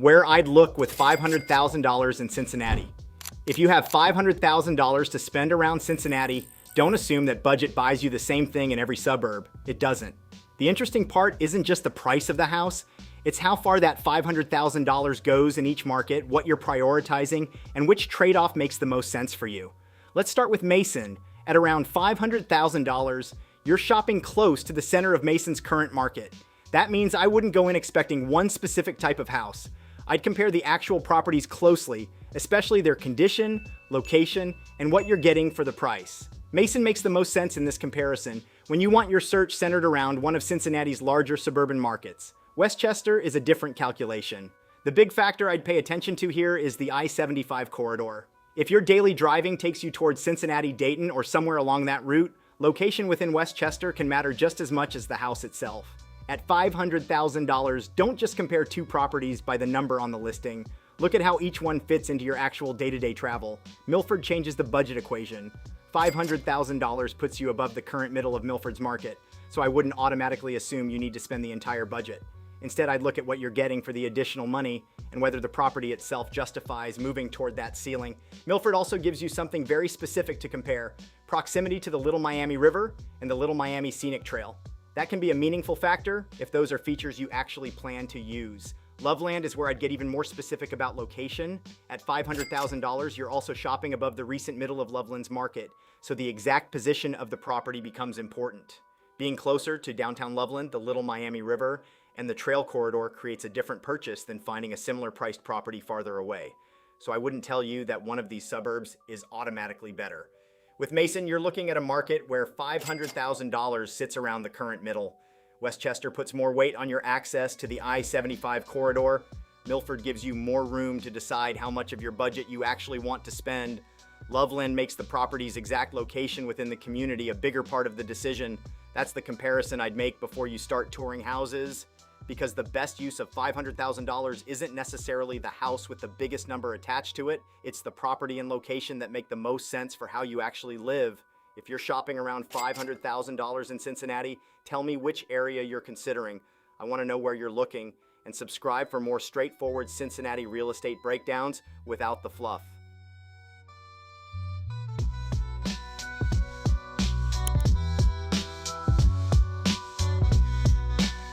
Where I'd look with $500,000 in Cincinnati. If you have $500,000 to spend around Cincinnati, don't assume that budget buys you the same thing in every suburb. It doesn't. The interesting part isn't just the price of the house, it's how far that $500,000 goes in each market, what you're prioritizing, and which trade-off makes the most sense for you. Let's start with Mason. At around $500,000, you're shopping close to the center of Mason's current market. That means I wouldn't go in expecting one specific type of house. I'd compare the actual properties closely, especially their condition, location, and what you're getting for the price. Mason makes the most sense in this comparison when you want your search centered around one of Cincinnati's larger suburban markets. Westchester is a different calculation. The big factor I'd pay attention to here is the I-75 corridor. If your daily driving takes you towards Cincinnati, Dayton, or somewhere along that route, location within Westchester can matter just as much as the house itself. At $500,000, don't just compare two properties by the number on the listing. Look at how each one fits into your actual day-to-day travel. Milford changes the budget equation. $500,000 puts you above the current middle of Milford's market, so I wouldn't automatically assume you need to spend the entire budget. Instead, I'd look at what you're getting for the additional money and whether the property itself justifies moving toward that ceiling. Milford also gives you something very specific to compare: proximity to the Little Miami River and the Little Miami Scenic Trail. That can be a meaningful factor if those are features you actually plan to use. Loveland is where I'd get even more specific about location. At $500,000, you're also shopping above the recent middle of Loveland's market, so the exact position of the property becomes important. Being closer to downtown Loveland, the Little Miami River, and the trail corridor creates a different purchase than finding a similar priced property farther away. So I wouldn't tell you that one of these suburbs is automatically better. With Mason, you're looking at a market where $500,000 sits around the current middle. Westchester puts more weight on your access to the I-75 corridor. Milford gives you more room to decide how much of your budget you actually want to spend. Loveland makes the property's exact location within the community a bigger part of the decision. That's the comparison I'd make before you start touring houses, because the best use of $500,000 isn't necessarily the house with the biggest number attached to it. It's the property and location that make the most sense for how you actually live. If you're shopping around $500,000 in Cincinnati, tell me which area you're considering. I want to know where you're looking, and subscribe for more straightforward Cincinnati real estate breakdowns without the fluff.